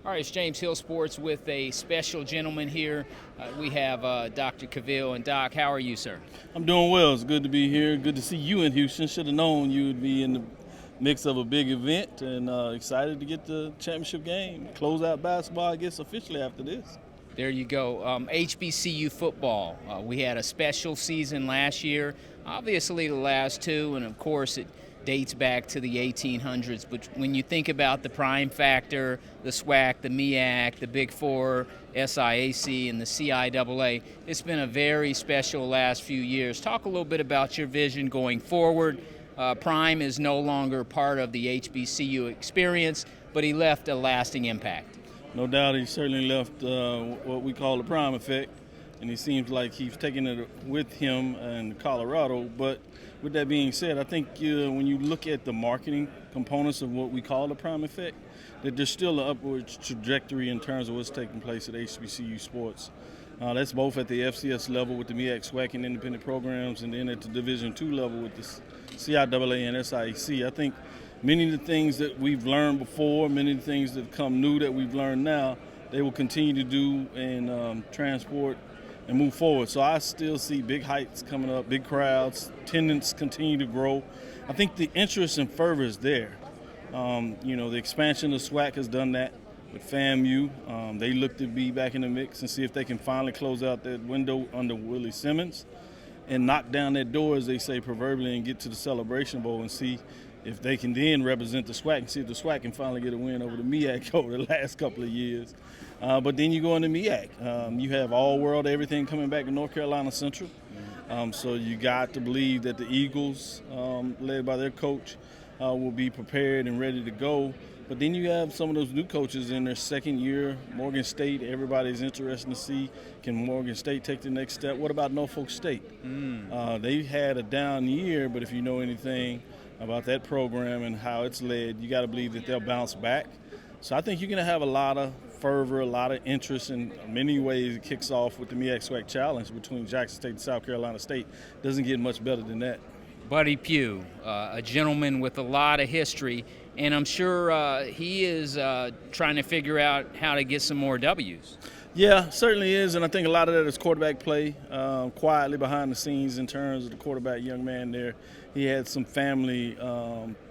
All right, it's James Hill Sports with a special gentleman here. We have Dr. Cavil. And Doc, how are you, sir? I'm doing well. It's good to be here. Good to see you in Houston. Should have known you would be in the mix of a big event, and excited to get the championship game. Close out basketball, I guess, officially after this. There you go. HBCU football. We had a special season last year. Obviously, the last two, and of course, it dates back to the 1800s. But when you think about the prime factor, the Swac, the Meac, the Big Four, SIAC, and the CIAA, it's been a very special last few years. Talk a little bit about your vision going forward. Prime is no longer part of the HBCU experience, but he left a lasting impact. No doubt he certainly left what we call the prime effect, and he seems like he's taking it with him in Colorado. But with that being said, I think when you look at the marketing components of what we call the prime effect, that there's still an upward trajectory in terms of what's taking place at HBCU sports. That's both at the FCS level with the Meac, Swac, and independent programs, and then at the Division II level with the CIAA and SIAC. I think many of the things that we've learned before, many of the things that come new that we've learned now, they will continue to do and transport and move forward. So I still see big heights coming up, big crowds, attendance continue to grow. I think the interest and fervor is there. The expansion of SWAC has done that with FAMU. They look to be back in the mix and see if they can finally close out that window under Willie Simmons and knock down that door, as they say proverbially, and get to the Celebration Bowl and see if they can then represent the SWAC and see if the SWAC can finally get a win over the Meac over the last couple of years. But then you go into Meac. You have all world, everything coming back to North Carolina Central. So you got to believe that the Eagles, led by their coach, will be prepared and ready to go. But then you have some of those new coaches in their second year. Morgan State, everybody's interested to see, can Morgan State take the next step? What about Norfolk State? They had a down year, but if you know anything about that program and how it's led, you got to believe that they'll bounce back. So I think you're going to have a lot of fervor, a lot of interest. In many ways, it kicks off with the Meac Swac Challenge between Jackson State and South Carolina State. Doesn't get much better than that. Buddy Pugh, a gentleman with a lot of history, and I'm sure he is trying to figure out how to get some more W's. Yeah, certainly is, and I think a lot of that is quarterback play, quietly behind the scenes in terms of the quarterback young man there. He had some family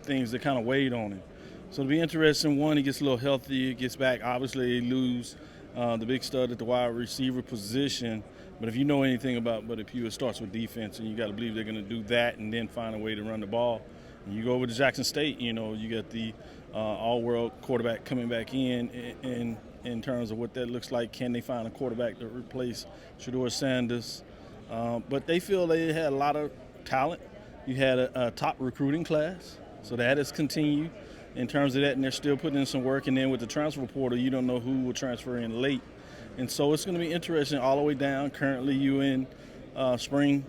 things that kind of weighed on him. So it'll be interesting. One, he gets a little healthier, gets back. Obviously, he lose the big stud at the wide receiver position. But if you know anything about Buddy Pugh, it starts with defense, and you got to believe they're going to do that and then find a way to run the ball. And you go over to Jackson State, you got the all-world quarterback coming back in terms of what that looks like. Can they find a quarterback to replace Shedeur Sanders? But they feel they had a lot of talent. You had a top recruiting class, so that has continued in terms of that, and they're still putting in some work. And then with the transfer portal, you don't know who will transfer in late. And so it's going to be interesting all the way down. Currently, you in spring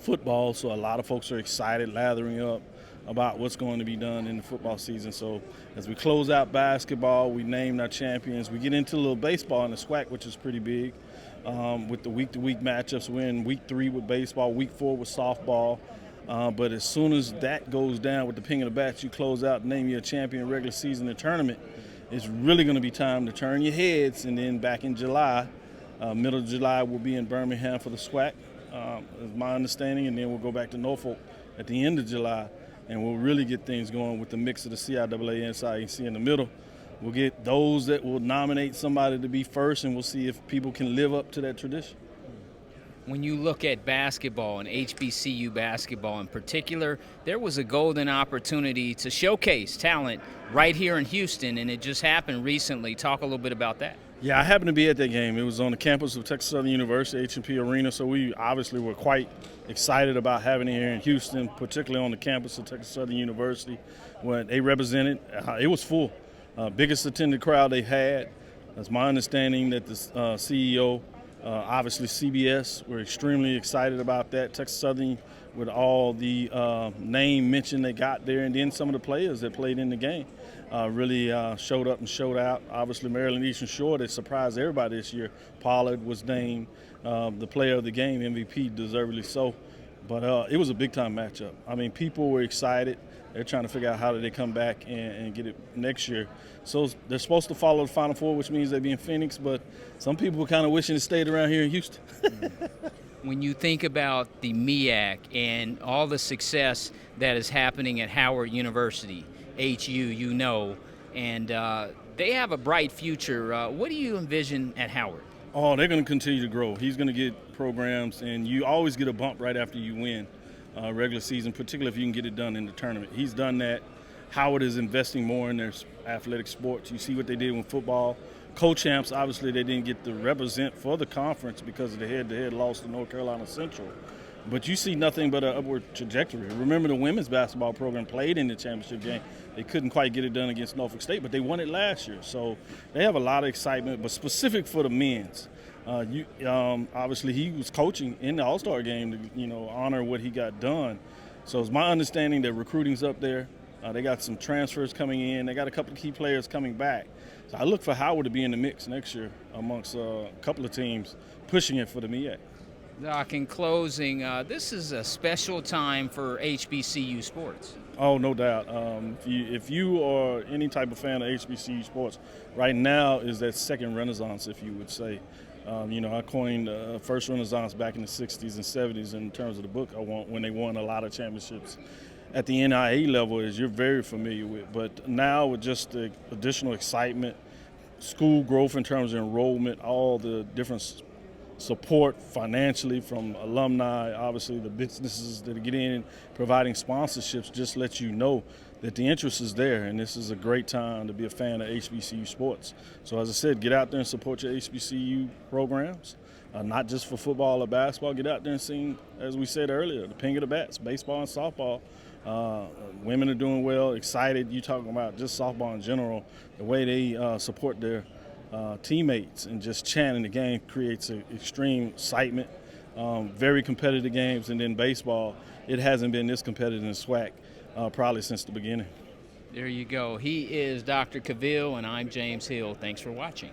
football, so a lot of folks are excited, lathering up about what's going to be done in the football season. So as we close out basketball, we named our champions. We get into a little baseball in the SWAC, which is pretty big, with the week-to-week matchups. We're in week 3 with baseball, week 4 with softball. But as soon as that goes down with the ping of the bats, you close out and name your champion regular season and tournament. It's really going to be time to turn your heads. And then back in July, middle of July, we'll be in Birmingham for the SWAC, is my understanding. And then we'll go back to Norfolk at the end of July. And we'll really get things going with the mix of the CIAA and SIAC in the middle. We'll get those that will nominate somebody to be first, and we'll see if people can live up to that tradition. When you look at basketball and HBCU basketball in particular, there was a golden opportunity to showcase talent right here in Houston, and it just happened recently. Talk a little bit about that. Yeah, I happened to be at that game. It was on the campus of Texas Southern University, H&P Arena, so we obviously were quite excited about having it here in Houston, particularly on the campus of Texas Southern University, where they represented. It was full. Biggest attended crowd they had. That's my understanding that the CEO, obviously CBS, we're extremely excited about that. Texas Southern, with all the name mention they got there, and then some of the players that played in the game really showed up and showed out. Obviously, Maryland Eastern Shore, that surprised everybody this year. Pollard was named the player of the game, MVP, deservedly so. But it was a big-time matchup. I mean, people were excited. They're trying to figure out how do they come back and get it next year. So they're supposed to follow the Final Four, which means they'll be in Phoenix, but some people were kind of wishing it stayed around here in Houston. When you think about the Meac and all the success that is happening at Howard University, HU, and they have a bright future. What do you envision at Howard? Oh, they're going to continue to grow. He's going to get programs, and you always get a bump right after you win regular season, particularly if you can get it done in the tournament. He's done that. Howard is investing more in their athletic sports. You see what they did with football. Co-champs, obviously, they didn't get to represent for the conference because of the head-to-head loss to North Carolina Central. But you see nothing but an upward trajectory. Remember, the women's basketball program played in the championship game. They couldn't quite get it done against Norfolk State, but they won it last year. So they have a lot of excitement, but specific for the men's. Obviously, he was coaching in the All-Star game to honor what he got done. So it's my understanding that recruiting's up there. They got some transfers coming in. They got a couple of key players coming back. So I look for Howard to be in the mix next year amongst a couple of teams pushing it for the Meac. Doc, in closing, this is a special time for HBCU sports. Oh, no doubt. If you are any type of fan of HBCU sports, right now is that second renaissance, if you would say. I coined first renaissance back in the 60s and 70s in terms of the book when they won a lot of championships at the NIA level, as you're very familiar with. But now with just the additional excitement, school growth in terms of enrollment, all the different support financially from alumni, obviously the businesses that get in providing sponsorships, just let you know that the interest is there, and this is a great time to be a fan of HBCU sports. So as I said, get out there and support your HBCU programs, not just for football or basketball. Get out there and see, as we said earlier, the ping of the bats, baseball and softball. Women are doing well, excited. You talking about just softball in general, the way they support their teammates and just chanting the game creates an extreme excitement. Very competitive games, and then baseball, it hasn't been this competitive in Swac probably since the beginning. There you go. He is Dr. Cavil, and I'm James Hill. Thanks for watching.